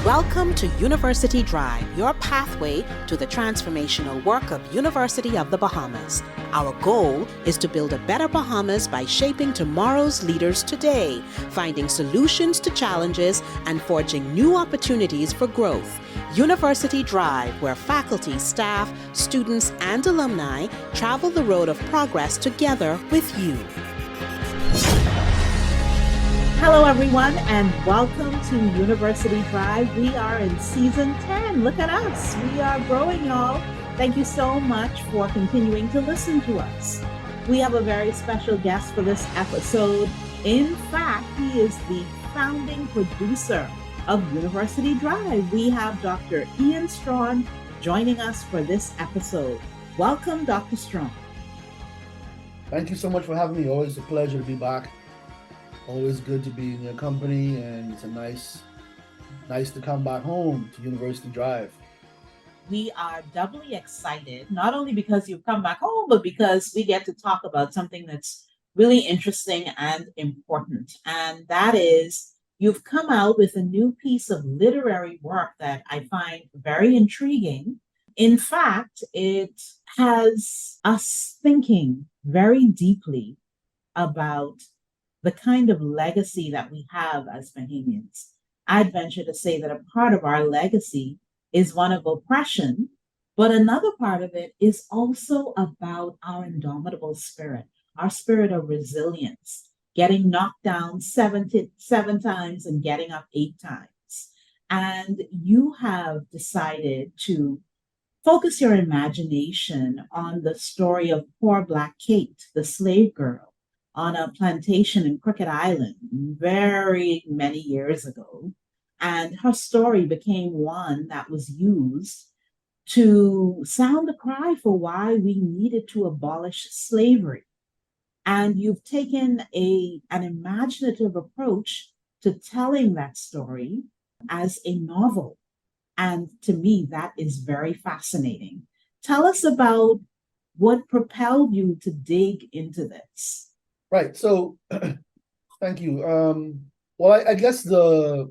Welcome to University Drive, your pathway to the transformational work of University of the Bahamas. Our goal is to build a better Bahamas by shaping tomorrow's leaders today, finding solutions to challenges, and forging new opportunities for growth. University Drive, where faculty, staff, students, and alumni travel the road of progress together with you. Hello, everyone, and welcome to University Drive. We are in season 10. Look at us. We are growing, y'all. Thank you so much for continuing to listen to us. We have a very special guest for this episode. In fact, he is the founding producer of University Drive. We have Dr. Ian Strachan joining us for this episode. Welcome, Dr. Strachan. Thank you so much for having me. Always a pleasure to be back. Always good to be in your company, and it's nice to come back home to University Drive. We are doubly excited, not only because you've come back home, but because we get to talk about something that's really interesting and important. And that is, you've come out with a new piece of literary work that I find very intriguing. In fact, it has us thinking very deeply about the kind of legacy that we have as Bahamians. I'd venture to say that a part of our legacy is one of oppression, but another part of it is also about our indomitable spirit, our spirit of resilience, getting knocked down seven times and getting up 8 times. And you have decided to focus your imagination on the story of poor Black Kate, the slave girl, on a plantation in Crooked Island very many years ago. And her story became one that was used to sound the cry for why we needed to abolish slavery. And you've taken an imaginative approach to telling that story as a novel. And to me, that is very fascinating. Tell us about what propelled you to dig into this. Right. So, thank you. Well, I guess there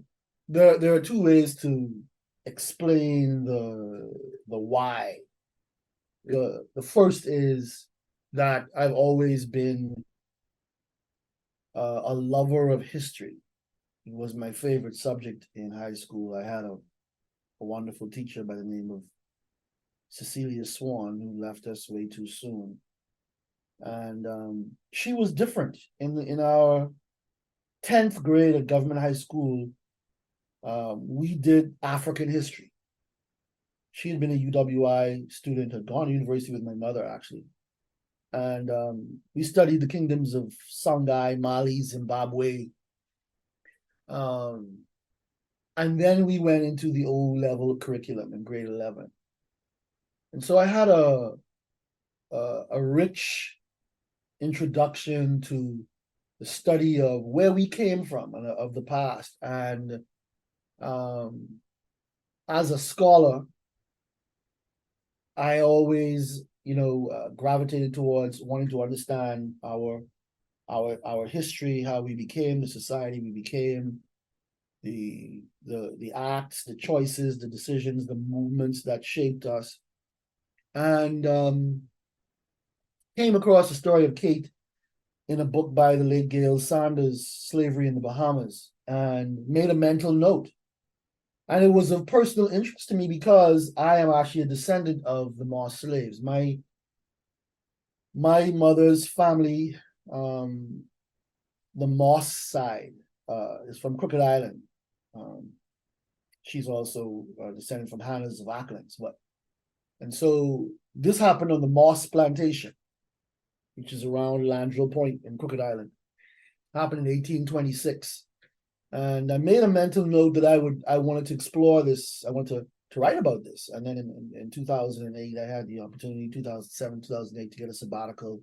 are 2 ways to explain the why. The first is that I've always been a lover of history. It was my favorite subject in high school. I had a wonderful teacher by the name of Cecilia Swan, who left us way too soon. And she was different. In our 10th grade at government high school, we did African history. She had been a UWI student, had gone to university with my mother, actually. And we studied the kingdoms of Songhai, Mali, Zimbabwe. And then we went into the O-level curriculum in grade 11. And so I had a rich introduction to the study of where we came from and of the past. And as a scholar, I always, gravitated towards wanting to understand our history, how we became the society we became, the acts, the choices, the decisions, the movements that shaped us. And came across the story of Kate in a book by the late Gail Sanders, Slavery in the Bahamas, and made a mental note. And it was of personal interest to me because I am actually a descendant of the Moss slaves. My mother's family, the Moss side, is from Crooked Island. She's also descended from Hannah's of Acklands. And so this happened on the Moss plantation, which is around Landrill Point in Crooked Island. Happened in 1826. And I made a mental note that I wanted to explore this. I wanted to write about this. And then in 2008, I had the opportunity, 2007, 2008, to get a sabbatical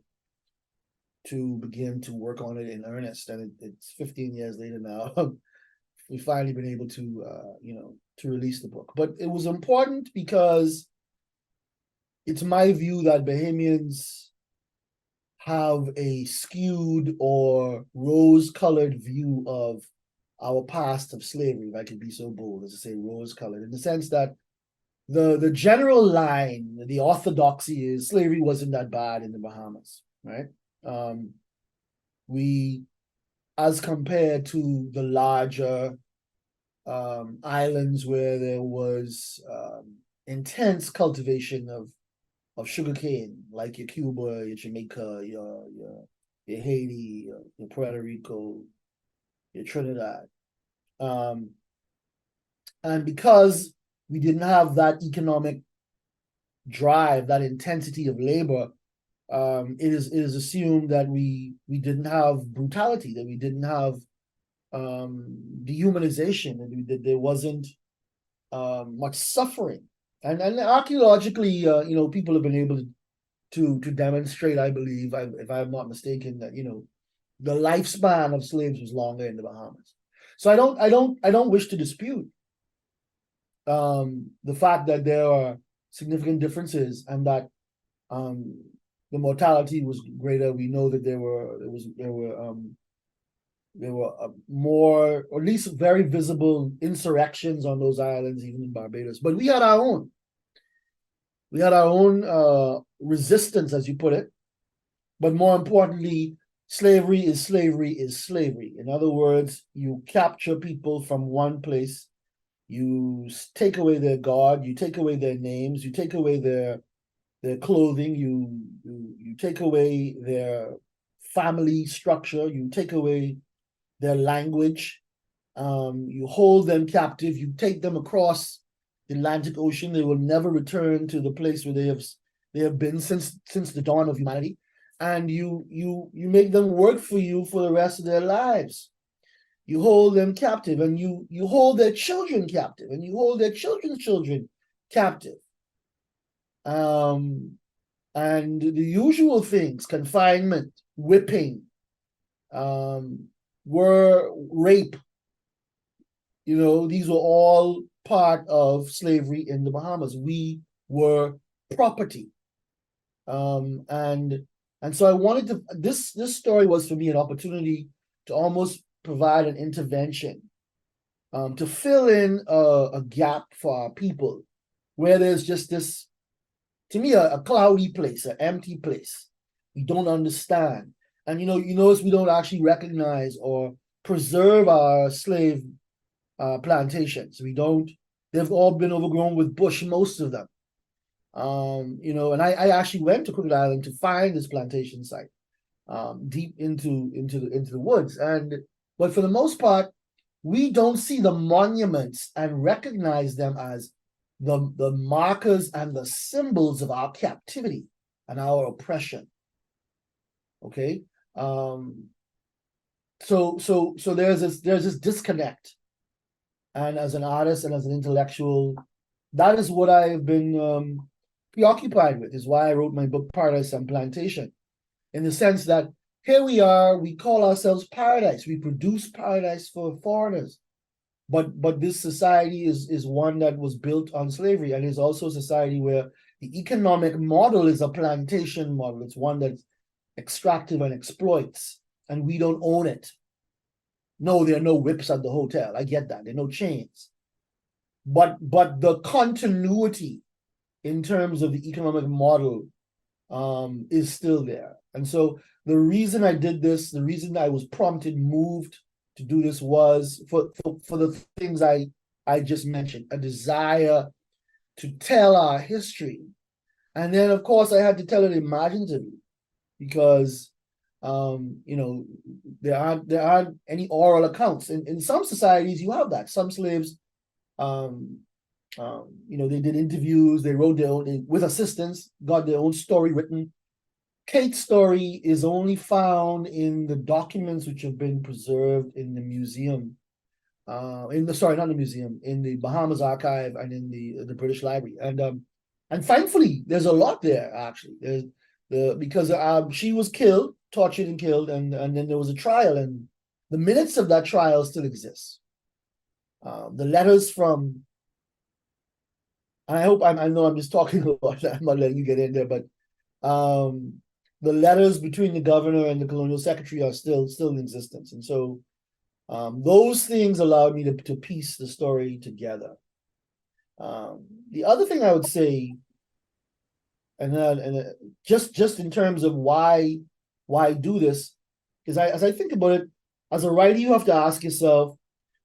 to begin to work on it in earnest. And it's 15 years later now. We've finally been able to, to release the book. But it was important because it's my view that Bahamians have a skewed or rose-colored view of our past of slavery, if I could be so bold as to say rose-colored, in the sense that the general line, the orthodoxy is slavery wasn't that bad in the Bahamas, right? We, as compared to the larger islands where there was intense cultivation of sugarcane, like your Cuba, your Jamaica, your Haiti, your Puerto Rico, your Trinidad. And because we didn't have that economic drive, that intensity of labor, it is assumed that we didn't have brutality, that we didn't have dehumanization, that there wasn't much suffering. And archaeologically, people have been able to demonstrate, I believe, if I'm not mistaken, that the lifespan of slaves was longer in the Bahamas. So I don't wish to dispute the fact that there are significant differences and that the mortality was greater. We know that there were more, or at least very visible insurrections on those islands, even in Barbados. But we had our own. We had our own resistance, as you put it. But more importantly, slavery is slavery is slavery. In other words, you capture people from one place, you take away their God, you take away their names, you take away their clothing, you take away their family structure, you take away their language, you hold them captive, you take them across the Atlantic Ocean. They will never return to the place where they have been since the dawn of humanity, and you make them work for you for the rest of their lives. You hold them captive, and you hold their children captive, and you hold their children's children captive. And the usual things, confinement, whipping, were rape. These were all part of slavery in the Bahamas. We were property. And so I wanted to, this story was for me an opportunity to almost provide an intervention, to fill in a gap for our people where there's just this, to me, a cloudy place, an empty place. We don't understand. And you notice we don't actually recognize or preserve our slave plantations. We don't. They've all been overgrown with bush, most of them. And I actually went to Crooked Island to find this plantation site, deep into the woods. But for the most part, we don't see the monuments and recognize them as the markers and the symbols of our captivity and our oppression. Okay. So there's this disconnect. And as an artist and as an intellectual, that is what I've been preoccupied with, is why I wrote my book, Paradise and Plantation, in the sense that here we are, we call ourselves paradise. We produce paradise for foreigners. But this society is one that was built on slavery, and is also a society where the economic model is a plantation model. It's one that's extractive and exploits, and we don't own it. No, there are no whips at the hotel. I get that. There are no chains. But the continuity in terms of the economic model is still there. And so the reason I did this, the reason I was prompted, moved to do this, was for the things I just mentioned, a desire to tell our history. And then, of course, I had to tell it imaginatively, because there aren't any oral accounts. In some societies, you have that. Some slaves, they did interviews, they wrote their own, with assistance, got their own story written. Kate's story is only found in the documents which have been preserved in the museum, in the Bahamas Archive and in the British Library. And thankfully, there's a lot there, actually. Because she was killed, tortured and killed, and then there was a trial, and the minutes of that trial still exist. The letters from, and I know I'm just talking a lot, I'm not letting you get in there, but the letters between the governor and the colonial secretary are still in existence. And so Those things allowed me to piece the story together. The other thing I would say, and just in terms of why do this, is as I think about it, as a writer, you have to ask yourself,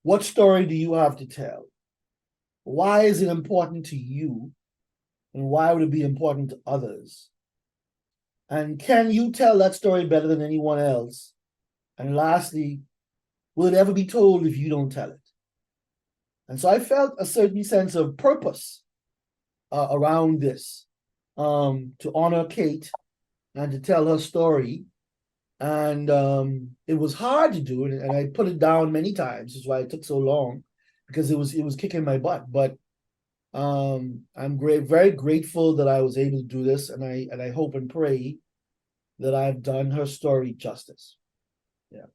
what story do you have to tell? Why is it important to you? And why would it be important to others? And can you tell that story better than anyone else? And lastly, will it ever be told if you don't tell it? And so I felt a certain sense of purpose around this, to honor Kate and to tell her story. And it was hard to do it, and I put it down many times. That's why it took so long, because it was kicking my butt. But I'm very grateful that I was able to do this, and I hope and pray that I've done her story justice. Yeah.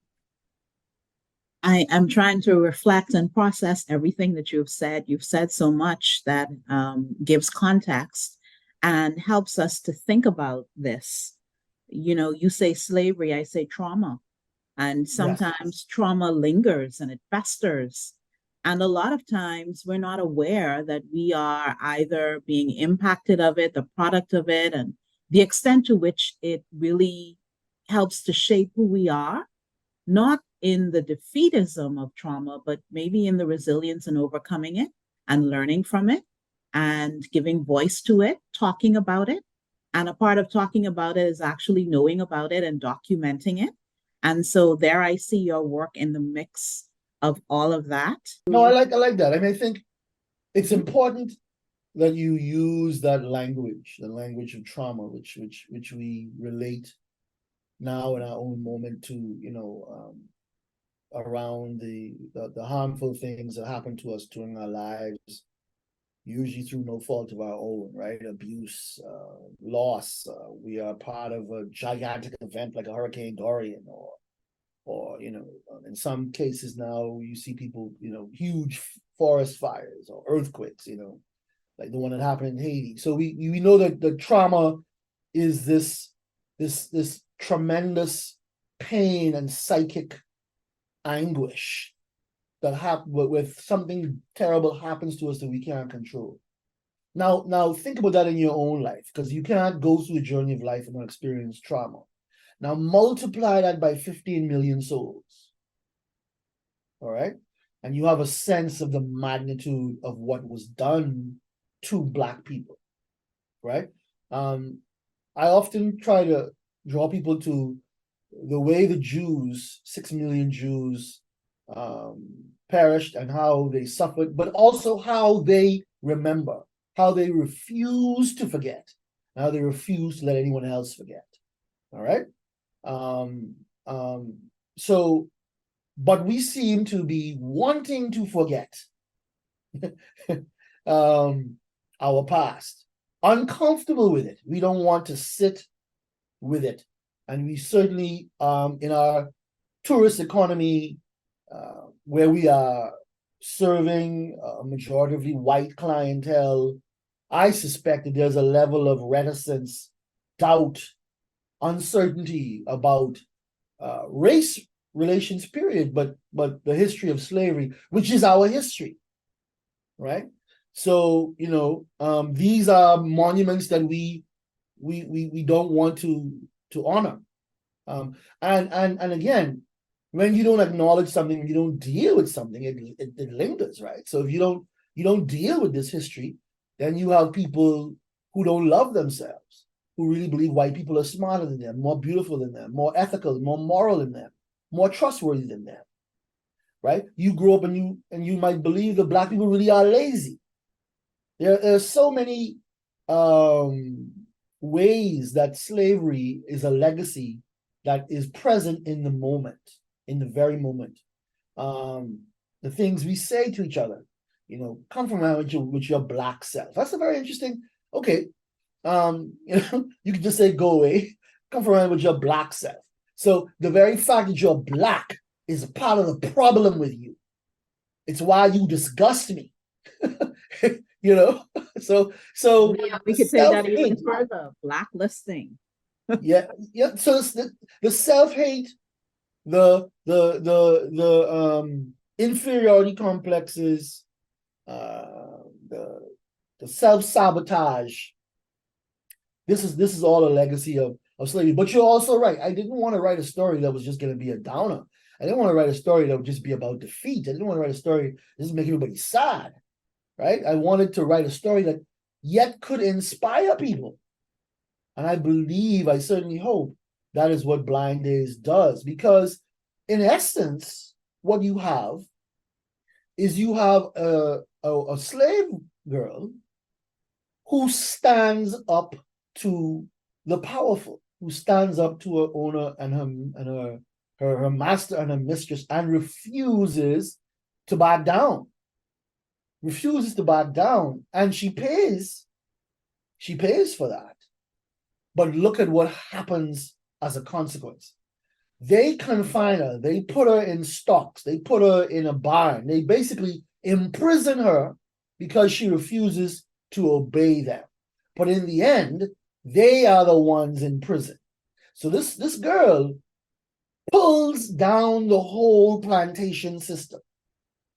I am trying to reflect and process everything that you've said. You've said so much that gives context and helps us to think about this. You know, you say slavery, I say trauma. And sometimes Yes. trauma lingers and it festers. And a lot of times we're not aware that we are either being impacted of it, the product of it, and the extent to which it really helps to shape who we are, not in the defeatism of trauma, but maybe in the resilience and overcoming it and learning from it and giving voice to it, talking about it. And a part of talking about it is actually knowing about it and documenting it. And so there I see your work in the mix of all of that. No, I like that. I mean, I think it's important that you use that language, the language of trauma, which we relate now in our own moment to, around the harmful things that happen to us during our lives, usually through no fault of our own, right? Abuse, loss. We are part of a gigantic event like a Hurricane Dorian, or in some cases now you see people, huge forest fires or earthquakes, like the one that happened in Haiti. So we know that the trauma is this tremendous pain and psychic anguish that happen with something terrible happens to us that we can't control. Now think about that in your own life, because you cannot go through the journey of life and not experience trauma. Now multiply that by 15 million souls. All right. And you have a sense of the magnitude of what was done to Black people. Right. I often try to draw people to the way the Jews, 6 million Jews, perished and how they suffered, but also how they remember, how they refuse to forget, how they refuse to let anyone else forget. All right. So, but we seem to be wanting to forget our past, uncomfortable with it. We don't want to sit with it. And we certainly, in our tourist economy, where we are serving a majoritively white clientele, I suspect that there's a level of reticence, doubt, uncertainty about race relations, period, but the history of slavery, which is our history, right? So, these are monuments that we don't want to honor. And again, when you don't acknowledge something, you don't deal with something, it lingers, right? So if you don't deal with this history, then you have people who don't love themselves, who really believe white people are smarter than them, more beautiful than them, more ethical, more moral than them, more trustworthy than them, right? You grow up and you might believe that Black people really are lazy. There are so many ways that slavery is a legacy that is present in the moment, in the very moment. The things we say to each other, come from around with your Black self. That's a very interesting. Okay, you can just say go away, come from around with your Black self. So the very fact that you're Black is a part of the problem with you. It's why you disgust me. So yeah, we could say that even further, blacklisting. yeah. So the self-hate the inferiority complexes, the self-sabotage. This is all a legacy of slavery. But you're also right. I didn't want to write a story that was just going to be a downer. I didn't want to write a story that would just be about defeat. I didn't want to write a story that just make everybody sad, right? I wanted to write a story that yet could inspire people. And I believe, I certainly hope, that is what Blind Days does. Because in essence, what you have is you have a slave girl who stands up to the powerful, who stands up to her owner and her master and her mistress, and refuses to back down. Refuses to back down, and she pays for that. But look at what happens as a consequence. They confine her, they put her in stocks, they put her in a barn, they basically imprison her because she refuses to obey them. But in the end, they are the ones in prison. So this girl pulls down the whole plantation system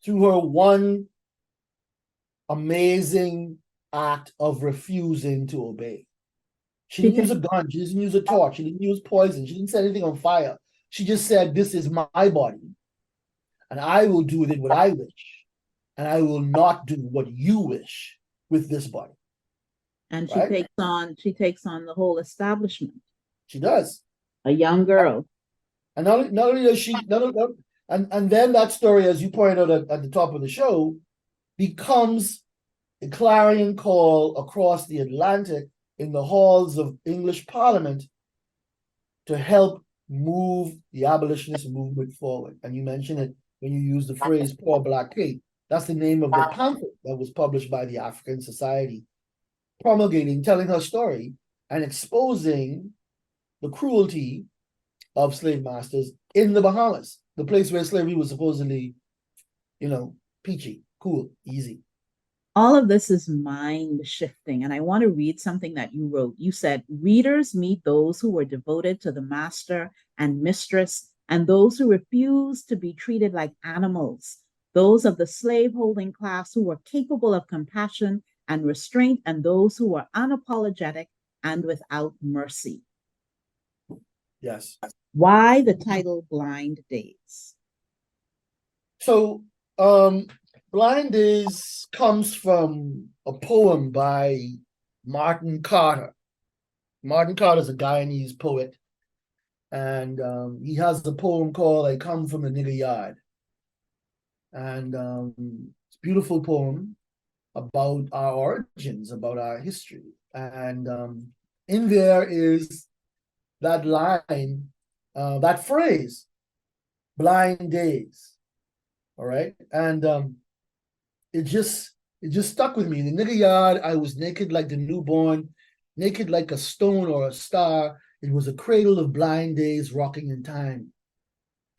through her one amazing act of refusing to obey. She didn't use a gun, she didn't use a torch, she didn't use poison, she didn't set anything on fire. She just said, this is my body, and I will do with it what I wish, and I will not do what you wish with this body. And she takes on the whole establishment. She does. A young girl. And not only does she, and then that story, as you pointed out at the top of the show, becomes a clarion call across the Atlantic in the halls of English Parliament to help move the abolitionist movement forward. And you mentioned it when you use the phrase "poor black Kate." That's the name of the pamphlet that was published by the African Society, promulgating, telling her story and exposing the cruelty of slave masters in the Bahamas, the place where slavery was supposedly, peachy, cool, easy. All of this is mind shifting. And I want to read something that you wrote. You said, readers meet those who were devoted to the master and mistress, and those who refused to be treated like animals, those of the slave-holding class who were capable of compassion and restraint, and those who were unapologetic and without mercy. Yes. Why the title Blind Days? So, Blind Days comes from a poem by Martin Carter. Martin Carter is a Guyanese poet, and he has a poem called "I Come from the Nigger Yard." And it's a beautiful poem about our origins, about our history. And in there is that line, that phrase, "Blind Days." All right. And it just stuck with me. In the nigger yard, I was naked like the newborn, naked like a stone or a star. It was a cradle of blind days rocking in time,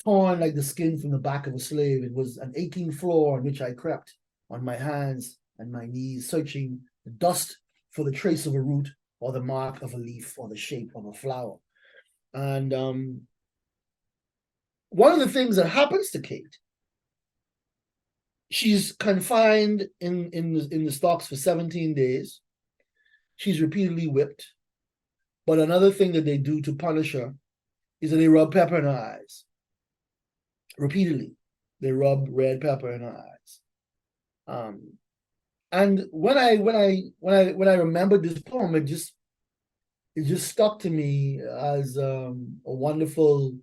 torn like the skin from the back of a slave. It was an aching floor on which I crept on my hands and my knees, searching the dust for the trace of a root or the mark of a leaf or the shape of a flower. And one of the things that happens to Kate, she's confined in the stocks for 17 days. She's repeatedly whipped. But another thing that they do to punish her is that they rub pepper in her eyes. Repeatedly, they rub red pepper in her eyes. And when I remembered this poem, it just stuck to me as a wonderful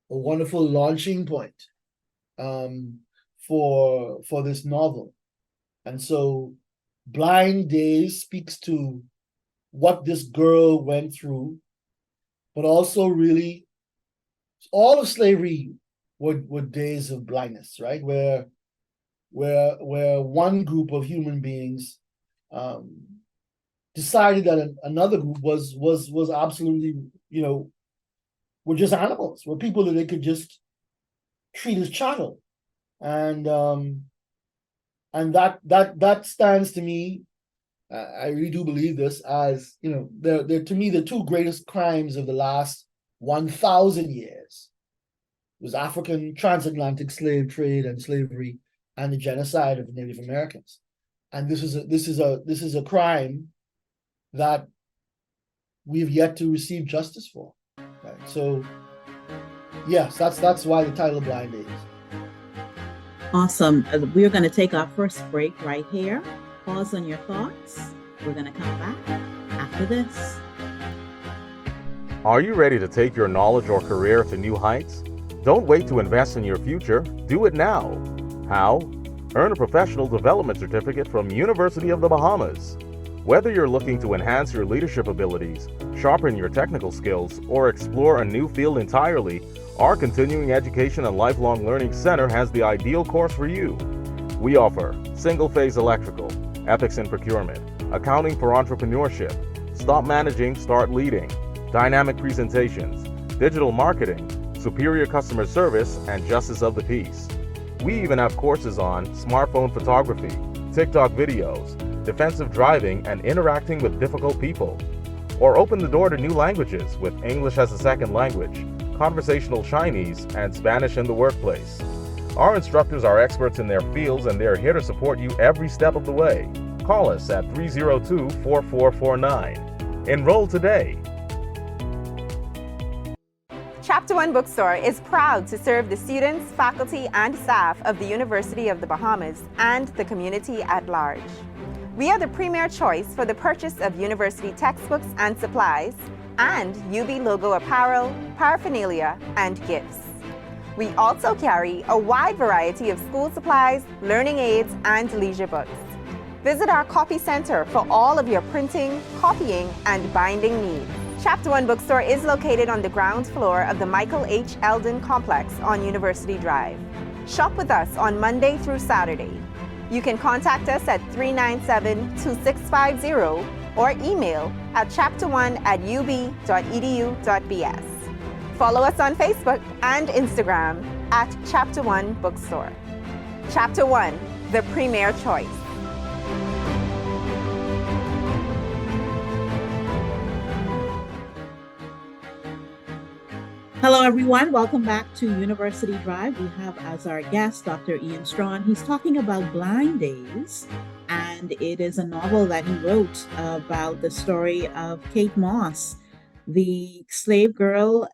launching point for this novel. And so Blind Days speaks to what this girl went through, but also really all of slavery were days of blindness, right? Where one group of human beings decided that another group was absolutely, were just animals, were people that they could just treat as chattel. And that stands to me, I really do believe this, as they're to me the two greatest crimes of the last 1,000 years was African transatlantic slave trade and slavery and the genocide of Native Americans. And this is a crime that we've yet to receive justice for. Right. So yes, that's why the title Blind Days. Awesome. We're going to take our first break right here. Pause on your thoughts. We're going to come back after this. Are you ready to take your knowledge or career to new heights? Don't wait to invest in your future. Do it now. How? Earn a professional development certificate from University of the Bahamas. Whether you're looking to enhance your leadership abilities, sharpen your technical skills, or explore a new field entirely, our Continuing Education and Lifelong Learning Center has the ideal course for you. We offer single-phase electrical, ethics in procurement, accounting for entrepreneurship, stop managing, start leading, dynamic presentations, digital marketing, superior customer service, and justice of the peace. We even have courses on smartphone photography, TikTok videos, defensive driving, and interacting with difficult people. Or open the door to new languages with English as a second language, conversational Chinese, and Spanish in the workplace. Our instructors are experts in their fields and they're here to support you every step of the way. Call us at 302-4449. Enroll today. Chapter One Bookstore is proud to serve the students, faculty, and staff of the University of the Bahamas and the community at large. We are the premier choice for the purchase of university textbooks and supplies, and UB logo apparel, paraphernalia, and gifts. We also carry a wide variety of school supplies, learning aids, and leisure books. Visit our copy center for all of your printing, copying, and binding needs. Chapter One Bookstore is located on the ground floor of the Michael H. Eldon Complex on University Drive. Shop with us on Monday through Saturday. You can contact us at 397-2650 or email at chapter1@ub.edu.bs. Follow us on Facebook and Instagram at Chapter One Bookstore. Chapter One, the premier choice. Hello, everyone. Welcome back to University Drive. We have as our guest Dr. Ian Strachan. He's talking about Blind Days, and it is a novel that he wrote about the story of Kate Moss, the slave girl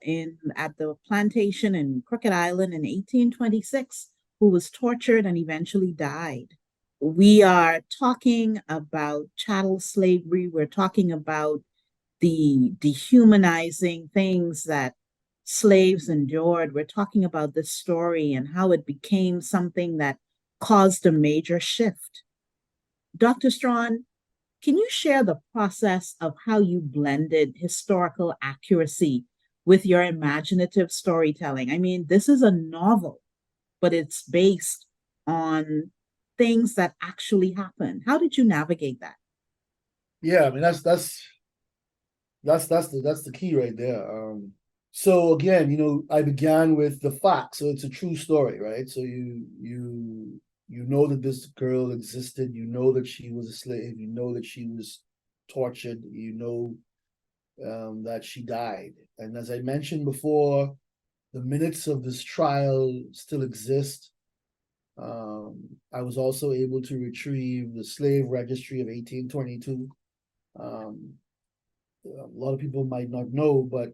at the plantation in Crooked Island in 1826, who was tortured and eventually died. We are talking about chattel slavery. We're talking about the dehumanizing things that slaves endured. We're talking about this story and how it became something that caused a major shift. Dr. Strachan, can you share the process of how you blended historical accuracy with your imaginative storytelling? I mean, this is a novel, but it's based on things that actually happened. How did you navigate that? Yeah, I mean that's the key right there. So again, I began with the facts. So it's a true story, right? So you know that this girl existed. You know that she was a slave. You know that she was tortured. You know that she died. And as I mentioned before, the minutes of this trial still exist. I was also able to retrieve the slave registry of 1822. A lot of people might not know, but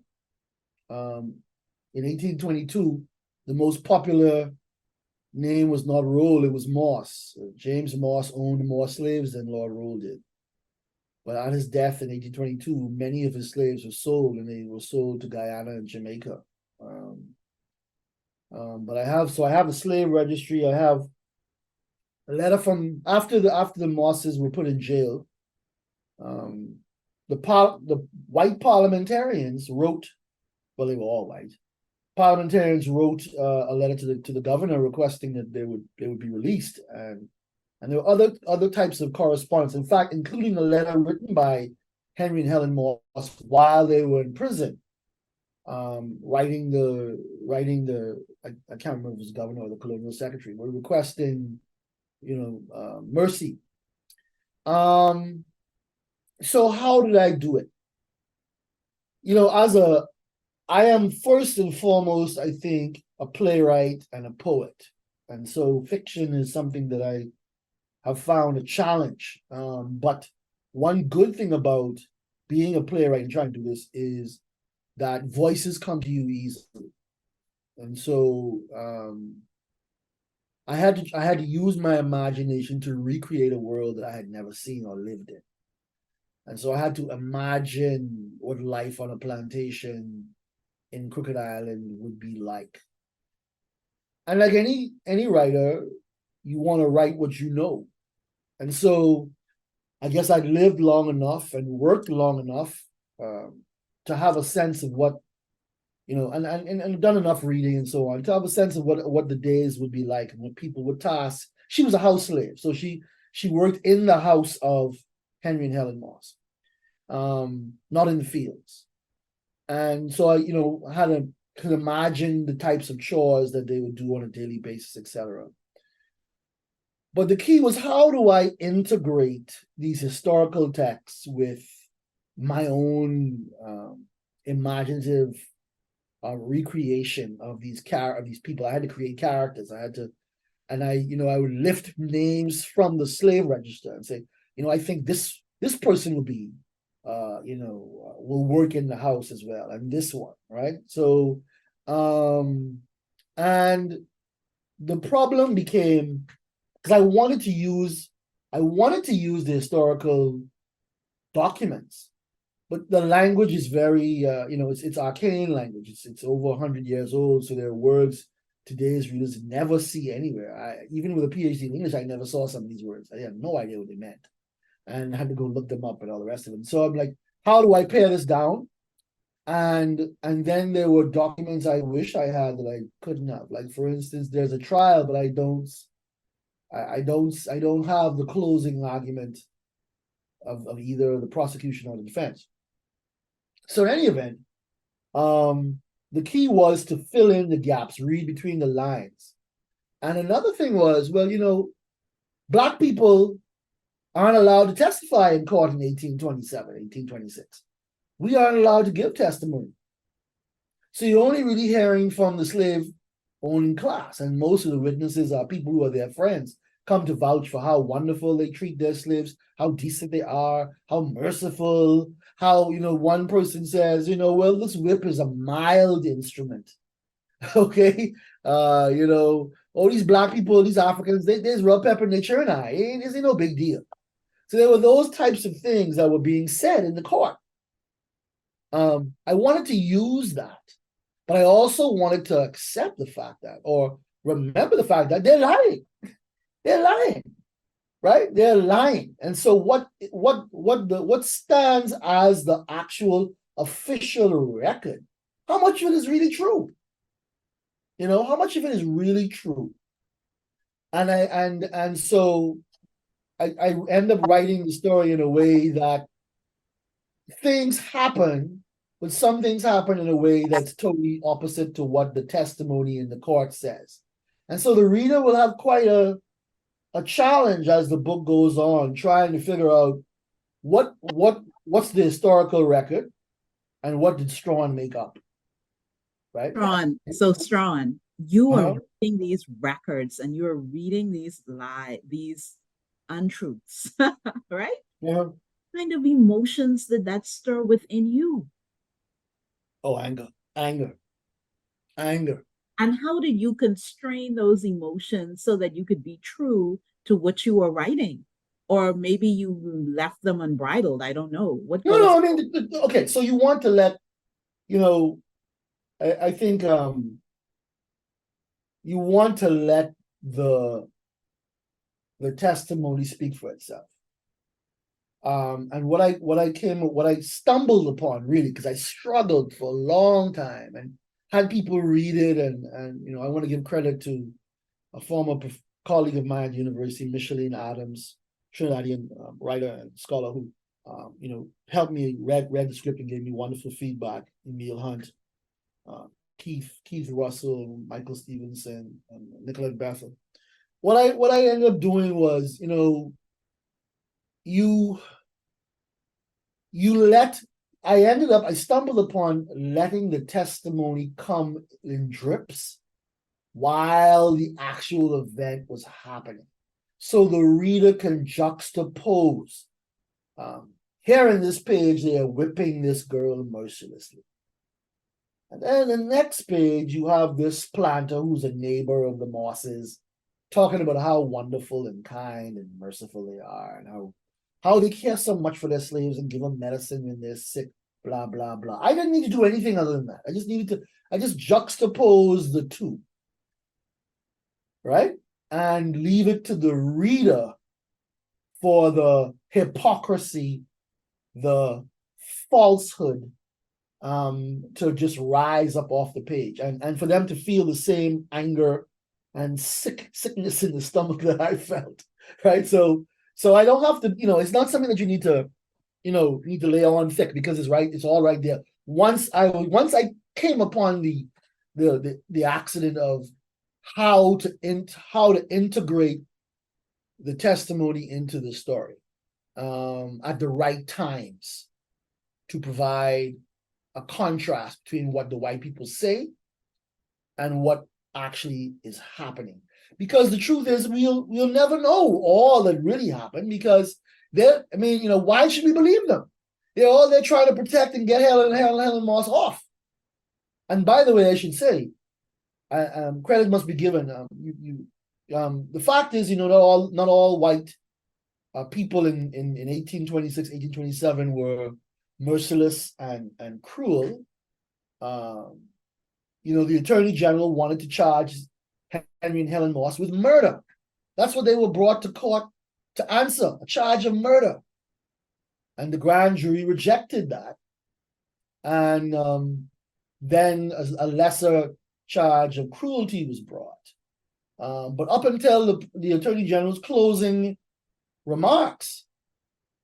in 1822, the most popular name was not Roll, it was Moss. James Moss owned more slaves than Lord Roll did. But at his death in 1822, many of his slaves were sold, and they were sold to Guyana and Jamaica. But I have a slave registry. I have a letter from after the Mosses were put in jail. The white parliamentarians wrote. Well, they were all white. Parliamentarians wrote a letter to the governor requesting that they would be released, and there were other types of correspondence. In fact, including a letter written by Henry and Helen Moss while they were in prison, writing the I can't remember if it was the governor or the colonial secretary, were requesting mercy. So how did I do it? I am first and foremost, I think, a playwright and a poet. And so fiction is something that I have found a challenge. But one good thing about being a playwright and trying to do this is that voices come to you easily. And so I had to use my imagination to recreate a world that I had never seen or lived in. And so I had to imagine what life on a plantation in Crooked Island would be like. And like any writer, you want to write what you know. And so I guess I'd lived long enough and worked long enough to have a sense of what, and done enough reading and so on, to have a sense of what the days would be like and what people would task. She was a house slave, so she worked in the house of Henry and Helen Moss, not in the fields. And so I could imagine the types of chores that they would do on a daily basis, etc. But the key was, how do I integrate these historical texts with my own imaginative recreation of these people? I had to create characters. I would lift names from the slave register and say, I think this person will be, will work in the house as well, and this one, right? So, and the problem became, because I wanted to use the historical documents, but the language is very, it's arcane language. It's over 100 years old, so there are words today's readers never see anywhere. Even with a PhD in English, I never saw some of these words. I had no idea what they meant, and I had to go look them up and all the rest of it. So I'm like, how do I pare this down? And then there were documents I wish I had that I couldn't have. Like, for instance, there's a trial, but I don't have the closing argument of either the prosecution or the defense. So in any event, the key was to fill in the gaps, read between the lines. And another thing was, Black people aren't allowed to testify in court in 1827, 1826. We aren't allowed to give testimony. So you're only really hearing from the slave-owning class, and most of the witnesses are people who are their friends, come to vouch for how wonderful they treat their slaves, how decent they are, how merciful, how, one person says, this whip is a mild instrument. Okay? All these Black people, these Africans, there's real pepper in their churn eye. It's no big deal. So there were those types of things that were being said in the court. I wanted to use that, but I also wanted to accept the fact that, or remember the fact that they're lying. They're lying, right? They're lying. And so what stands as the actual official record? How much of it is really true? How much of it is really true? And so I end up writing the story in a way that things happen, but some things happen in a way that's totally opposite to what the testimony in the court says. And so the reader will have quite a challenge as the book goes on, trying to figure out what's the historical record and what did Strachan make up, right? Strachan, you are reading these records and you're reading these untruths, right? Yeah. What kind of emotions did that stir within you? Oh, anger. And how did you constrain those emotions so that you could be true to what you were writing? Or maybe you left them unbridled. I don't know. Okay, so you want to let, I think you want to let the testimony speak for itself. And what I stumbled upon, really, because I struggled for a long time and had people read it, and I want to give credit to a former colleague of mine at the university, Micheline Adams, Trinidadian writer and scholar who helped me, read the script and gave me wonderful feedback. Emil Hunt, Keith Russell, Michael Stevenson, and Nicolette Bethel. What I ended up doing was, I stumbled upon letting the testimony come in drips while the actual event was happening. So the reader can juxtapose. Here in this page, they are whipping this girl mercilessly. And then the next page, you have this planter who's a neighbor of the Mosses, talking about how wonderful and kind and merciful they are, and how they care so much for their slaves and give them medicine when they're sick, blah, blah, blah. I didn't need to do anything other than that. I just juxtapose the two, right? And leave it to the reader for the hypocrisy, the falsehood, to just rise up off the page, and for them to feel the same anger and sickness in the stomach that I felt, right? So I don't have to, it's not something that you need to lay on thick, because it's all right there. Once I came upon the accident of how to integrate the testimony into the story at the right times to provide a contrast between what the white people say and what actually is happening. Because the truth is, we'll never know all that really happened, because why should we believe them? They're trying to protect and get Helen Moss off. And by the way, I should say, credit must be given. The fact is, not all white people in 1826, 1827 were merciless and cruel. The Attorney General wanted to charge Henry and Helen Moss with murder. That's what they were brought to court to answer, a charge of murder. And the grand jury rejected that. And then a lesser charge of cruelty was brought. But up until the Attorney General's closing remarks,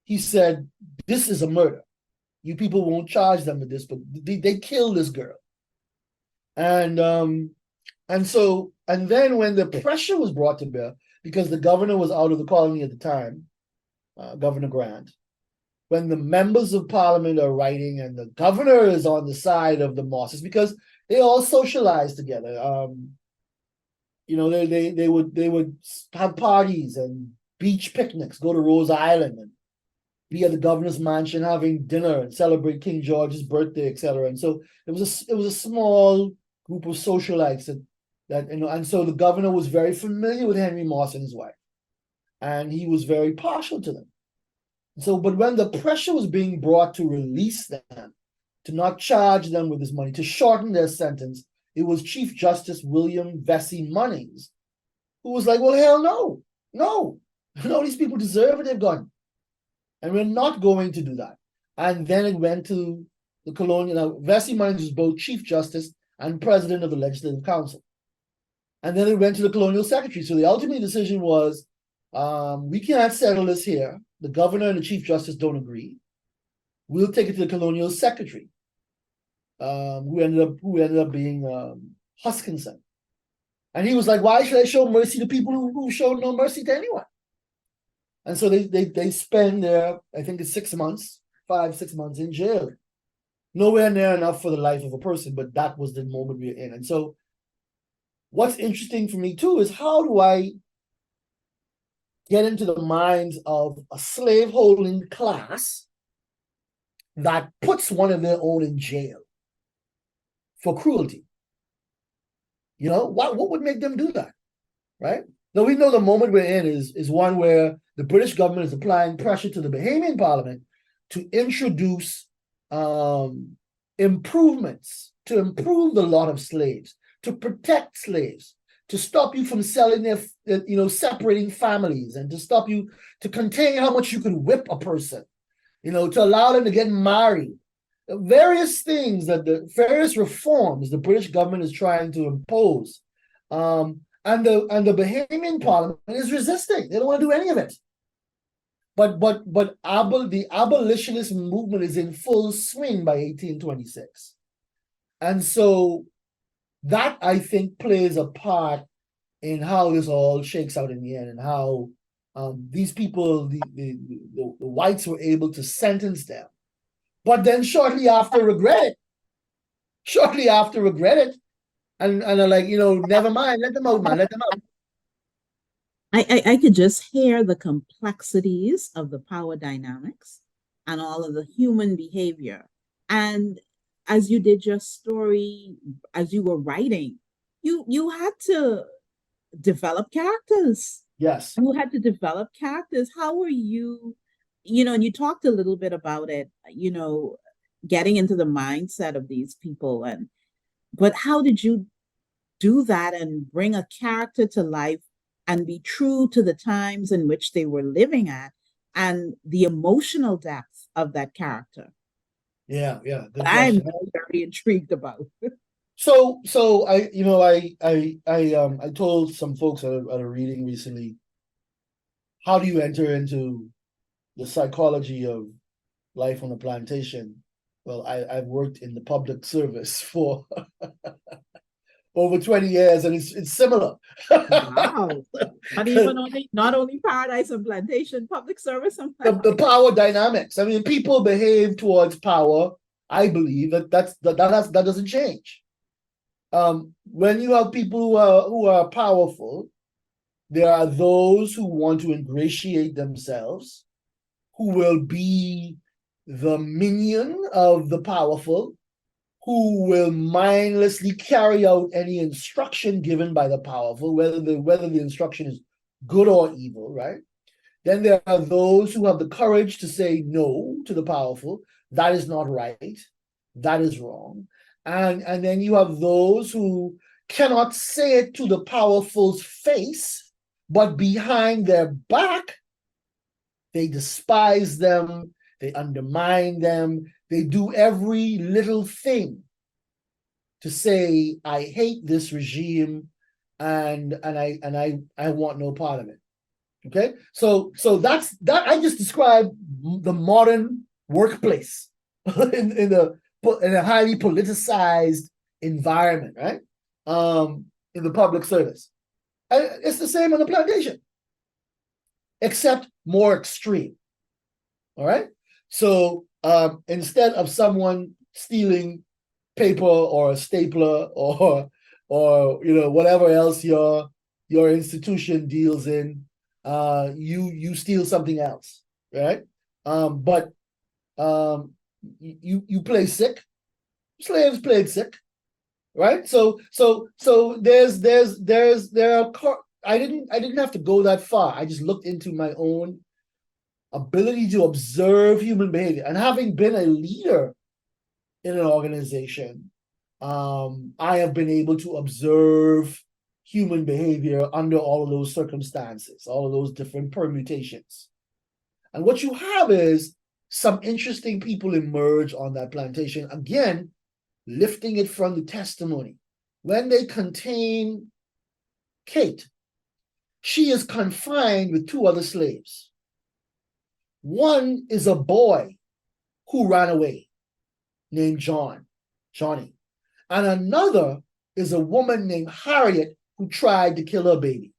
he said, this is a murder. You people won't charge them with this, but they killed this girl. And then when the pressure was brought to bear, because the governor was out of the colony at the time, Governor Grant, when the members of parliament are writing and the governor is on the side of the Mosses, because they all socialized together. They would have parties and beach picnics, go to Rose Island and be at the governor's mansion having dinner and celebrate King George's birthday, etc. And so it was a small group of socialites and so the governor was very familiar with Henry Moss and his wife, and he was very partial to them. So, but when the pressure was being brought to release them, to not charge them with this money, to shorten their sentence, it was Chief Justice William Vesey Munnings who was like, well, hell no, these people deserve what they've done. And we're not going to do that. And then it went to the colonial. Now, Vesey Munnings was both Chief Justice and President of the Legislative Council. And then it went to the Colonial Secretary. So the ultimate decision was, we can't settle this here. The governor and the Chief Justice don't agree. We'll take it to the Colonial Secretary, who ended up being Huskinson. And he was like, why should I show mercy to people who showed no mercy to anyone? And so they spend their, I think it's 6 months, 5-6 months in jail. Nowhere near enough for the life of a person, but that was the moment we were in. And so what's interesting for me too is, how do I get into the minds of a slave-holding class that puts one of their own in jail for cruelty? What would make them do that, right? Now, we know the moment we're in is one where the British government is applying pressure to the Bahamian Parliament to introduce improvements, to improve the lot of slaves, to protect slaves, to stop you from selling separating families, and to stop you, to contain how much you can whip a person, to allow them to get married. Various things various reforms the British government is trying to impose. And the Bahamian Parliament is resisting. They don't want to do any of it. But the abolitionist movement is in full swing by 1826. And so that, I think, plays a part in how this all shakes out in the end, and how these people, the whites, were able to sentence them. But then shortly after regret it, And they're like, never mind, let them out, man, let them out. I could just hear the complexities of the power dynamics and all of the human behavior. And as you did your story, as you were writing, you had to develop characters. Yes. You had to develop characters. How were you, and you talked a little bit about it, getting into the mindset of these people, but how did you do that and bring a character to life and be true to the times in which they were living at and the emotional depth of that character? Yeah, good I'm question. very intrigued about. So I told some folks at a reading recently, how do you enter into the psychology of life on a plantation? Well, I've worked in the public service for over 20 years, and it's similar. Wow. Not only paradise and plantation, public service and The power dynamics. I mean, people behave towards power. I believe that that doesn't change. When you have people who are powerful, there are those who want to ingratiate themselves, who will be the minion of the powerful, who will mindlessly carry out any instruction given by the powerful, whether the instruction is good or evil, right? Then there are those who have the courage to say no to the powerful. That is not right. That is wrong. And then you have those who cannot say it to the powerful's face, but behind their back, they despise them, they undermine them, they do every little thing to say, I hate this regime and I want no part of it. Okay, so that's that. I just described the modern workplace in a highly politicized environment, right? In the public service, it's the same on the plantation, except more extreme. All right. So instead of someone stealing paper or a stapler or whatever else your institution deals in, you steal something else, right? But you play sick. Slaves played sick, right? So there are I didn't have to go that far. I just looked into my own ability to observe human behavior, and having been a leader in an organization, I have been able to observe human behavior under all of those circumstances, all of those different permutations. And what you have is some interesting people emerge on that plantation, again, lifting it from the testimony. When they contain Kate, she is confined with two other slaves. One is a boy who ran away, named Johnny. And another is a woman named Harriet who tried to kill her baby.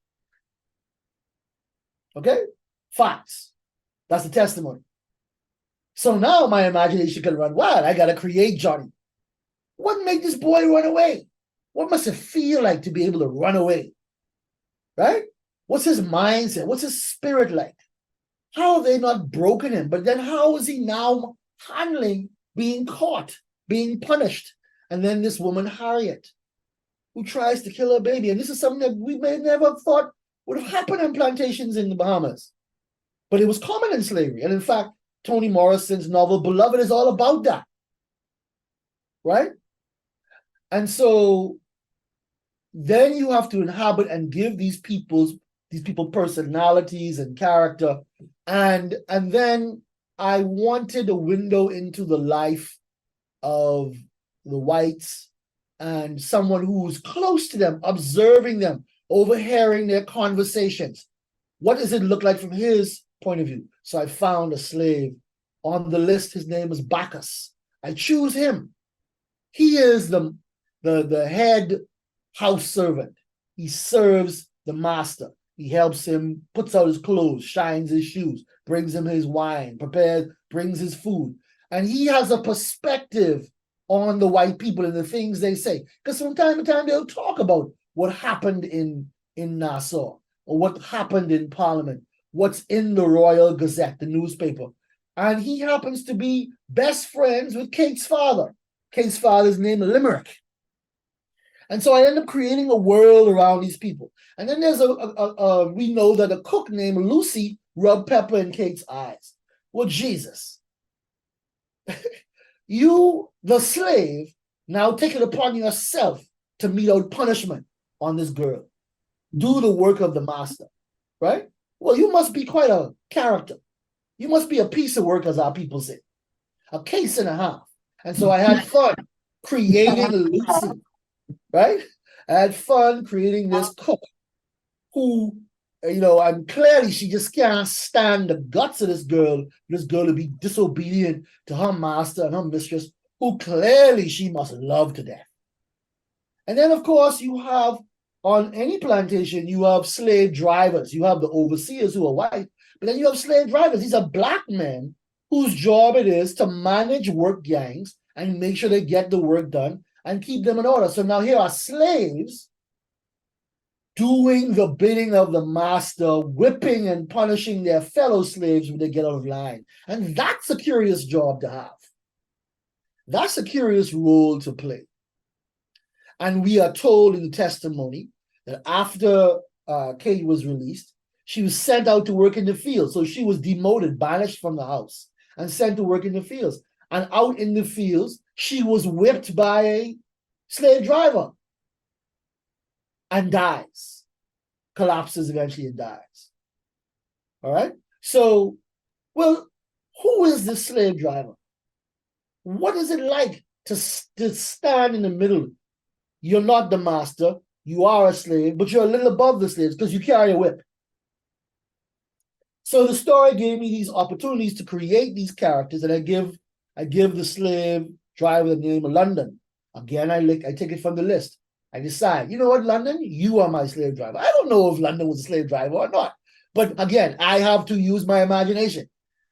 Okay? Facts. That's the testimony. So now my imagination can run wild. I got to create Johnny. What made this boy run away? What must it feel like to be able to run away? Right? What's his mindset? What's his spirit like? How have they not broken him? But then how is he now handling being caught, being punished? And then this woman, Harriet, who tries to kill her baby. And this is something that we may never have thought would have happened on plantations in the Bahamas. But it was common in slavery. And in fact, Toni Morrison's novel, Beloved, is all about that. Right? And so then you have to inhabit and give these people personalities and character. And then I wanted a window into the life of the whites and someone who's close to them, observing them, overhearing their conversations. What does it look like from his point of view? So I found a slave on the list. His name is Bacchus. I choose him. He is the head house servant. He serves the master. He helps him, puts out his clothes, shines his shoes, brings him his wine, prepares, brings his food. And he has a perspective on the white people and the things they say. Because from time to time they'll talk about what happened in Nassau, or what happened in Parliament, what's in the Royal Gazette, the newspaper. And he happens to be best friends with Kate's father. Kate's father's name is Limerick. And so I end up creating a world around these people. And then there's we know that a cook named Lucy rubbed pepper in Kate's eyes. Well, Jesus, you, the slave, now take it upon yourself to mete out punishment on this girl. Do the work of the master, right? Well, you must be quite a character. You must be a piece of work, as our people say. A case and a half. And so I had fun creating Lucy, right? I had fun creating this cook who, and clearly she just can't stand the guts of this girl to be disobedient to her master and her mistress, who clearly she must love to death. And then, of course, you have, on any plantation, you have slave drivers. You have the overseers who are white, but then you have slave drivers. These are black men whose job it is to manage work gangs and make sure they get the work done and keep them in order. So now here are slaves doing the bidding of the master, whipping and punishing their fellow slaves when they get out of line. And that's a curious job to have. That's a curious role to play. And we are told in the testimony that after Kate was released, she was sent out to work in the fields. So she was demoted, banished from the house, and sent to work in the fields. And out in the fields, she was whipped by a slave driver and dies, collapses eventually and dies. All right? So, well, who is this slave driver? What is it like to stand in the middle? You're not the master, you are a slave, but you're a little above the slaves because you carry a whip. So the story gave me these opportunities to create these characters, and I give the slave driver the name of London. Again, I take it from the list. I decide, you know what, London, you are my slave driver. I don't know if London was a slave driver or not. But again, I have to use my imagination.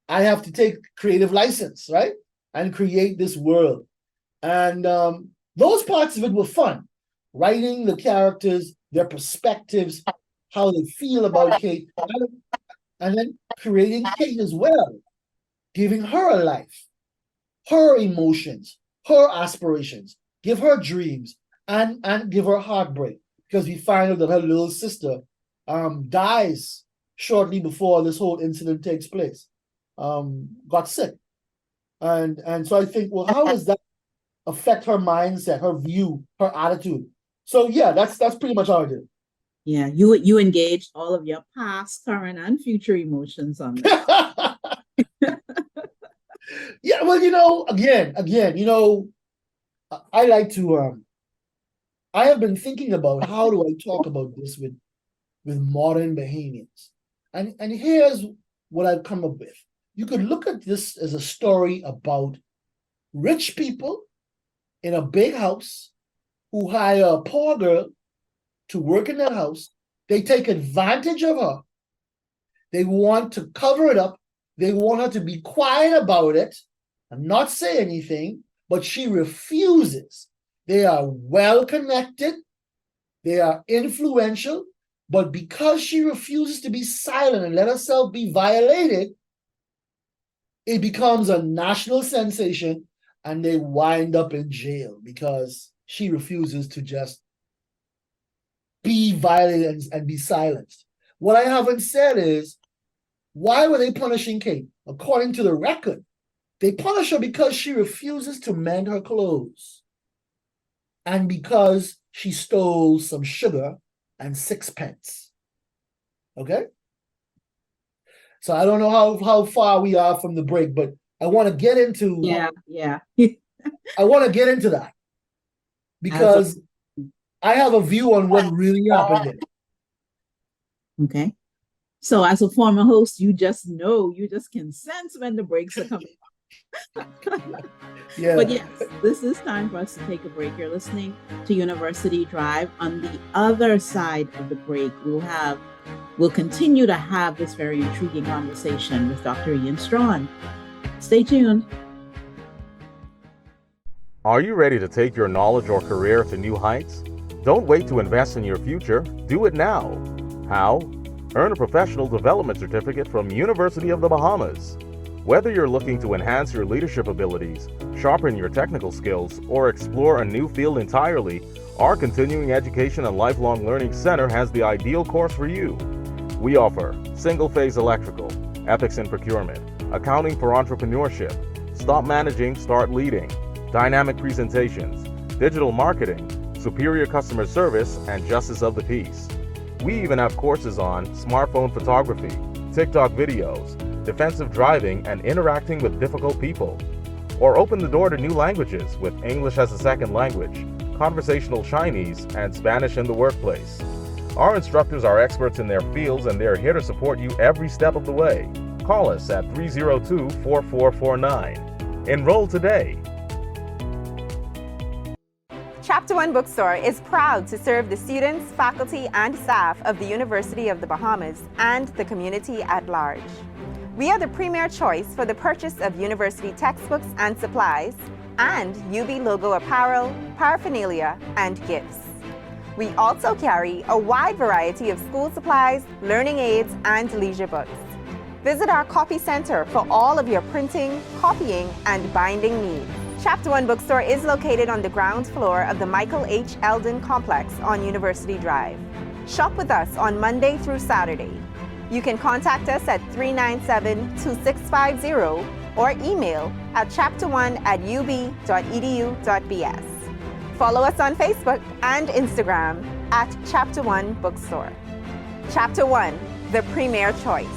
I have to take creative license, right? And create this world. And those parts of it were fun. Writing the characters, their perspectives, how they feel about Kate, and then creating Kate as well, giving her a life, her emotions, her aspirations, give her dreams, and give her heartbreak, because we find out that her little sister dies shortly before this whole incident takes place, got sick. And so I think, well, how does that affect her mindset, her view, her attitude? So yeah, that's pretty much how I did. Yeah, you engaged all of your past, current, and future emotions on this. Yeah, well, again, I like to. I have been thinking about how do I talk about this with modern Bahamians, and here's what I've come up with. You could look at this as a story about rich people in a big house who hire a poor girl to work in that house. They take advantage of her. They want to cover it up. They want her to be quiet about it and not say anything, but she refuses. They are well connected. They are influential, but because she refuses to be silent and let herself be violated, it becomes a national sensation, and they wind up in jail because she refuses to just be violent and be silenced. What I haven't said is, why were they punishing Kate? According to the record, they punish her because she refuses to mend her clothes and because she stole some sugar and 6 pence. Okay? So I don't know how far we are from the break, but I want to get into Yeah. I want to get into that because I have a view on what really happened there. Okay. So as a former host, you just can sense when the breaks are coming. Yeah. But yes, this is time for us to take a break. You're listening to University Drive. On the other side of the break, we'll continue to have this very intriguing conversation with Dr. Ian Strachan. Stay tuned. Are you ready to take your knowledge or career to new heights? Don't wait to invest in your future. Do it now. How? Earn a professional development certificate from University of the Bahamas. Whether you're looking to enhance your leadership abilities, sharpen your technical skills, or explore a new field entirely, our Continuing Education and Lifelong Learning Center has the ideal course for you. We offer single-phase electrical, ethics in procurement, accounting for entrepreneurship, stop managing, start leading, dynamic presentations, digital marketing, superior customer service, and justice of the peace. We even have courses on smartphone photography, TikTok videos, defensive driving, and interacting with difficult people. Or open the door to new languages with English as a second language, conversational Chinese, and Spanish in the workplace. Our instructors are experts in their fields and they're here to support you every step of the way. Call us at 302-4449. Enroll today. Chapter One Bookstore is proud to serve the students, faculty, and staff of the University of the Bahamas and the community at large. We are the premier choice for the purchase of university textbooks and supplies, and UB logo apparel, paraphernalia, and gifts. We also carry a wide variety of school supplies, learning aids, and leisure books. Visit our copy center for all of your printing, copying, and binding needs. Chapter One Bookstore is located on the ground floor of the Michael H. Eldon Complex on University Drive. Shop with us on Monday through Saturday. You can contact us at 397-2650 or email at chapter1@ub.edu.bs. Follow us on Facebook and Instagram at Chapter One Bookstore. Chapter One, the premier choice.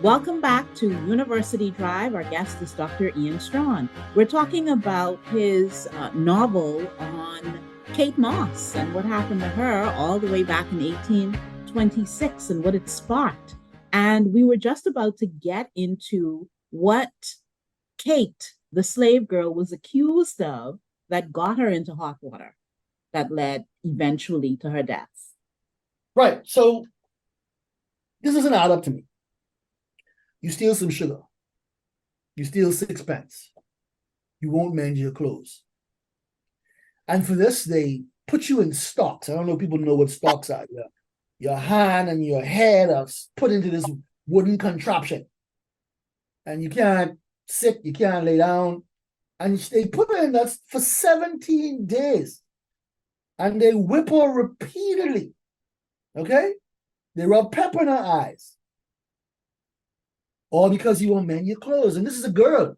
Welcome back to University Drive. Our guest is Dr. Ian Strachan. We're talking about his novel on Kate Moss and what happened to her all the way back in 1826 and what it sparked. And we were just about to get into what Kate, the slave girl, was accused of that got her into hot water, that led eventually to her death. Right. So this doesn't add up to me. You steal some sugar. You steal 6 pence. You won't mend your clothes. And for this, they put you in stocks. I don't know if people know what stocks are. Your hand and your head are put into this wooden contraption. And you can't sit, you can't lay down. And they put her in that for 17 days. And they whip her repeatedly. Okay? They rub pepper in her eyes. All because you won't mend your clothes. And this is a girl.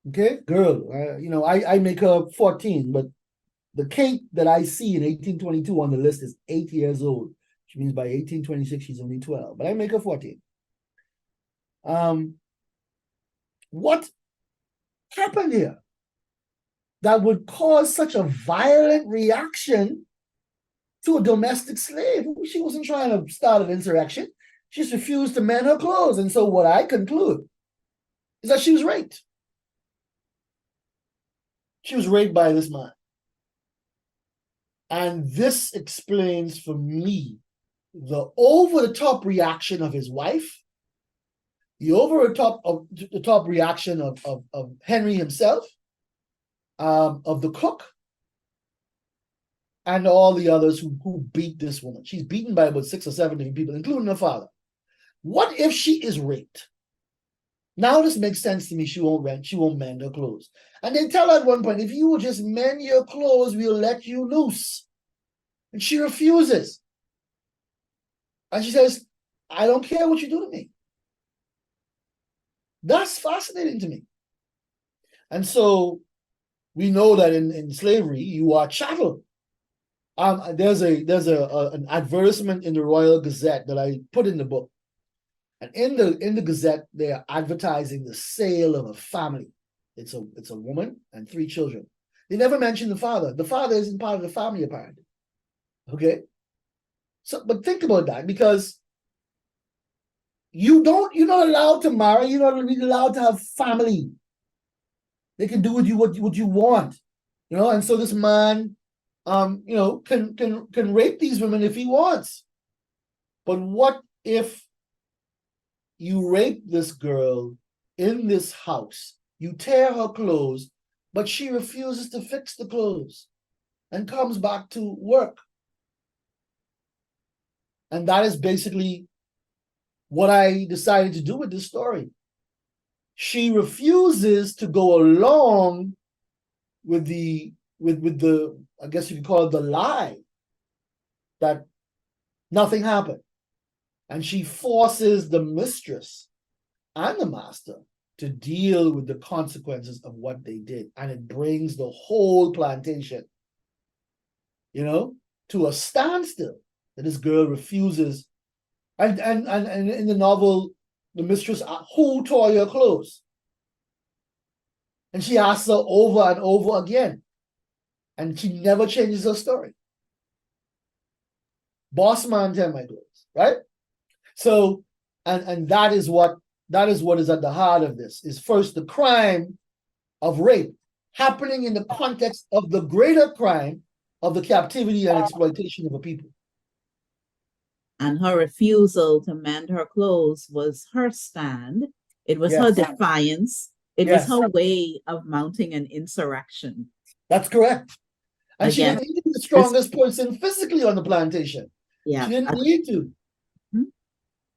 Okay? Girl. I make her 14, but the Kate that I see in 1822 on the list is 8 years old. Which means by 1826, she's only 12. But I make her 14. What happened here that would cause such a violent reaction to a domestic slave? She wasn't trying to start an insurrection. She just refused to mend her clothes. And so what I conclude is that she was raped. She was raped by this man. And this explains for me the over-the-top reaction of his wife, the over-the-top reaction of Henry himself, of the cook, and all the others who beat this woman. She's beaten by about 6 or 7 different people, including her father. What if she is raped? Now this makes sense to me. She won't mend her clothes. And they tell her at one point, if you will just mend your clothes, we'll let you loose. And she refuses. And she says, I don't care what you do to me. That's fascinating to me. And so we know that in slavery, you are chattel. There's an advertisement in the Royal Gazette that I put in the book. And in the Gazette, they are advertising the sale of a family. It's a woman and 3 children. They never mention the father. The father isn't part of the family, apparently. Okay? So, but think about that, because you're not allowed to marry, you're not really allowed to have family. They can do with you what you want. And so this man can rape these women if he wants. But what if you rape this girl in this house, you tear her clothes, but she refuses to fix the clothes and comes back to work. And that is basically what I decided to do with this story. She refuses to go along with the I guess you could call it the lie that nothing happened. And she forces the mistress and the master to deal with the consequences of what they did. And it brings the whole plantation, to a standstill. That this girl refuses. And in the novel, the mistress, who tore your clothes? And she asks her over and over again. And she never changes her story. Boss man tear my clothes, right? So, and that is what is at the heart of this, is first the crime of rape happening in the context of the greater crime of the captivity and exploitation of a people. And her refusal to mend her clothes was her stand. It was her defiance. It was her way of mounting an insurrection. That's correct. And Again, she didn't need the strongest person physically on the plantation. Yeah. She didn't need to.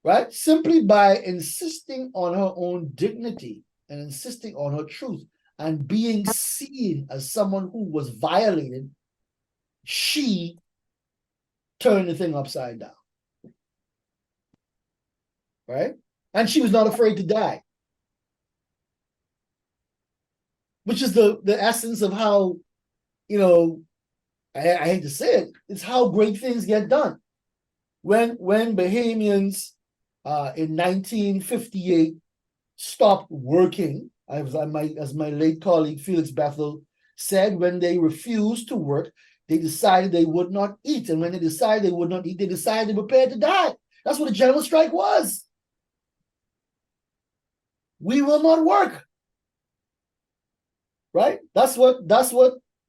Right? Simply by insisting on her own dignity and insisting on her truth and being seen as someone who was violated, she turned the thing upside down. Right? And she was not afraid to die. Which is the essence of how, I hate to say it, it's how great things get done. When Bahamians in 1958 stopped working, as my late colleague Felix Bethel said, when they refused to work, they decided they would not eat. And when they decided they would not eat, they decided they were prepared to die. That's what a general strike was. We will not work. Right? That's what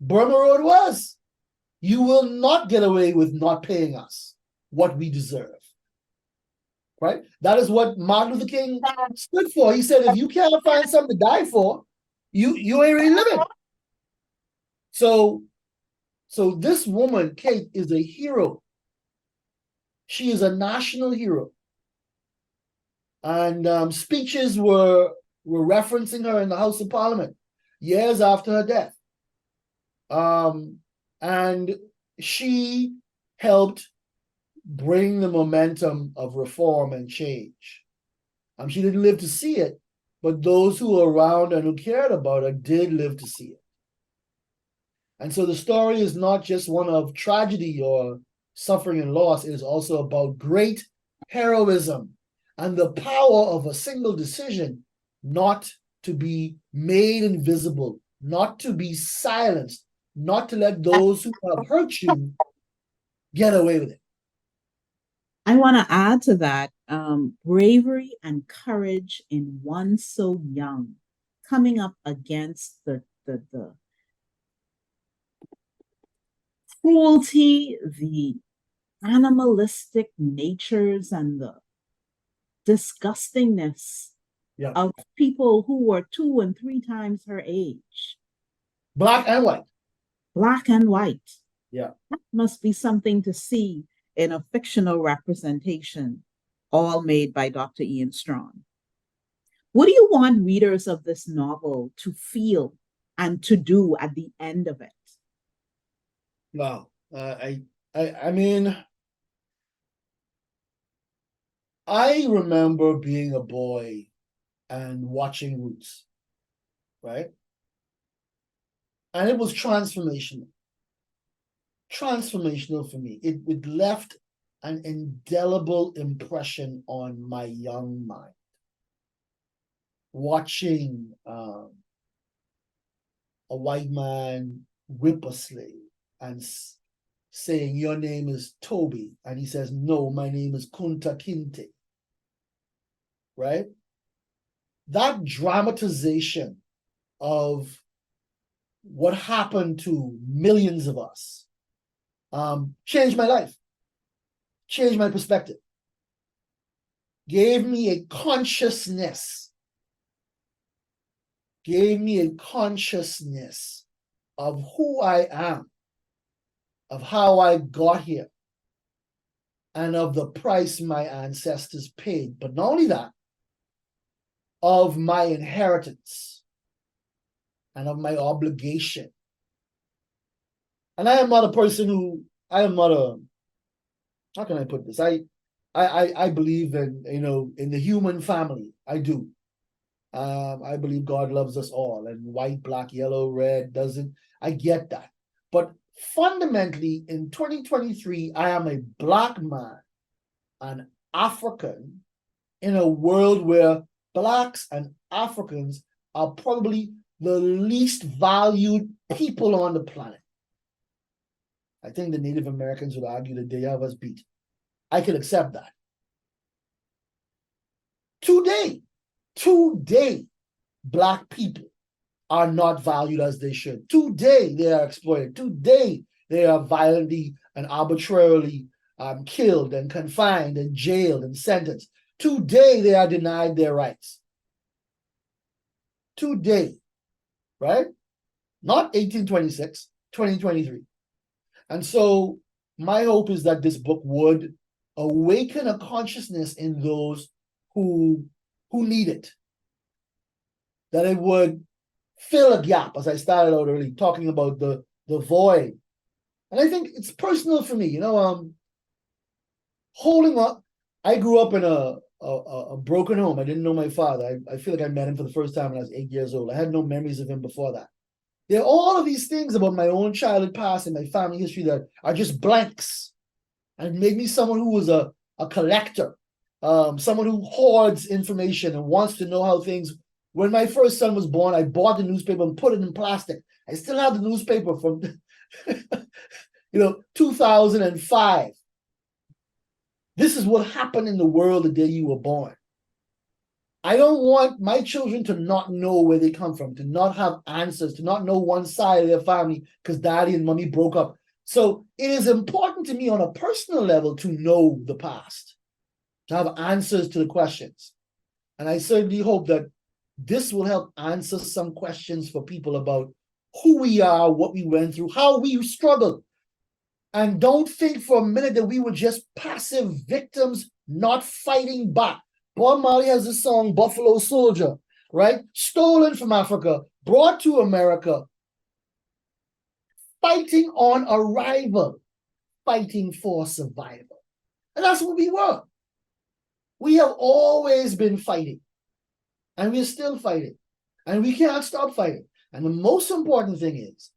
Burma Road was. You will not get away with not paying us what we deserve. Right? That is what Martin Luther King stood for. He said, if you can't find something to die for, you ain't really living. So this woman, Kate, is a hero. She is a national hero. And speeches were referencing her in the House of Parliament years after her death. And she helped bring the momentum of reform and change. She didn't live to see it, but those who were around and who cared about her did live to see it. And so the story is not just one of tragedy or suffering and loss. It is also about great heroism and the power of a single decision not to be made invisible, not to be silenced, not to let those who have hurt you get away with it. I want to add to that bravery and courage in one so young, coming up against the cruelty, the animalistic natures, and the disgustingness of people who were 2 and 3 times her age. Black and white. Black and white. Yeah. That must be something to see in a fictional representation, all made by Dr. Ian Strachan. What do you want readers of this novel to feel and to do at the end of it? Wow. I mean, I remember being a boy and watching Roots, right? And it was transformational. Transformational for me. It left an indelible impression on my young mind. Watching a white man whip a slave and saying, your name is Toby. And he says, no, my name is Kunta Kinte. Right? That dramatization of what happened to millions of us changed my life, changed my perspective. gave me a consciousness, of who I am, of how I got here, and of the price my ancestors paid. But not only that, of my inheritance and of my obligation. And I am not a person who, how can I put this? I believe in, in the human family. I do. I believe God loves us all, and white, black, yellow, red doesn't. I get that. But fundamentally, in 2023, I am a Black man, an African, in a world where Blacks and Africans are probably the least valued people on the planet. I think the Native Americans would argue that they have us beat. I can accept that. Today, Black people are not valued as they should. Today, they are exploited. Today, they are violently and arbitrarily killed and confined and jailed and sentenced. Today, they are denied their rights. Today, right? Not 1826, 2023. And so my hope is that this book would awaken a consciousness in those who need it. That it would fill a gap, as I started out early, talking about the void. And I think it's personal for me, holding up. I grew up in a broken home. I didn't know my father. I feel like I met him for the first time when I was 8 years old. I had no memories of him before that. There are all of these things about my own childhood past and my family history that are just blanks. And it made me someone who was a collector, someone who hoards information and wants to know how things. When my first son was born, I bought the newspaper and put it in plastic. I still have the newspaper from 2005. This is what happened in the world the day you were born. I don't want my children to not know where they come from, to not have answers, to not know one side of their family because daddy and mommy broke up. So it is important to me on a personal level to know the past, to have answers to the questions. And I certainly hope that this will help answer some questions for people about who we are, what we went through, how we struggled. And don't think for a minute that we were just passive victims, not fighting back. Bob Marley has a song, Buffalo Soldier, right? Stolen from Africa, brought to America, fighting on arrival, fighting for survival. And that's what we were. We have always been fighting. And we're still fighting. And we can't stop fighting. And the most important thing is,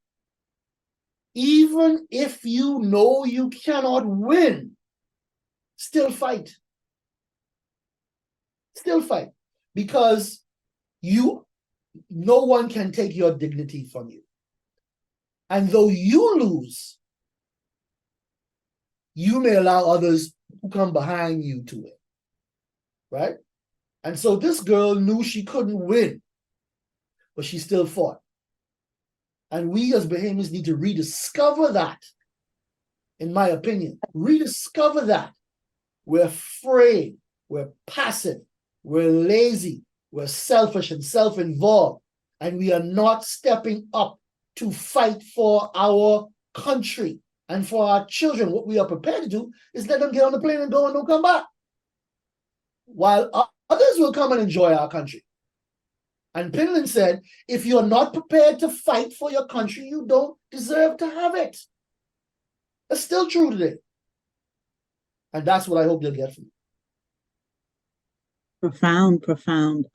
even if you know you cannot win, still fight. Still fight. Because no one can take your dignity from you. And though you lose, you may allow others who come behind you to win. Right? And so this girl knew she couldn't win, but she still fought. And we as Bahamians need to rediscover that, in my opinion. Rediscover that. We're afraid, we're passive, we're lazy, we're selfish and self-involved, and we are not stepping up to fight for our country and for our children. What we are prepared to do is let them get on the plane and go and don't come back. While others will come and enjoy our country. And Pinland said, if you're not prepared to fight for your country, you don't deserve to have it. That's still true today. And that's what I hope they'll get from me. Profound.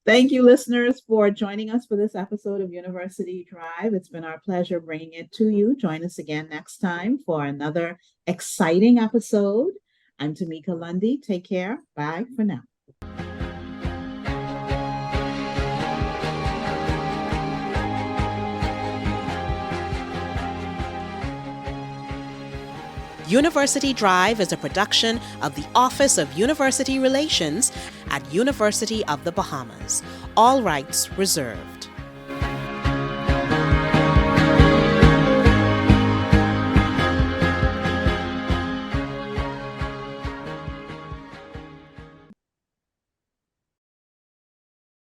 Thank you, listeners, for joining us for this episode of University Drive. It's been our pleasure bringing it to you. Join us again next time for another exciting episode. I'm Tameka Lundy. Take care. Bye for now. University Drive is a production of the Office of University Relations at University of the Bahamas. All rights reserved.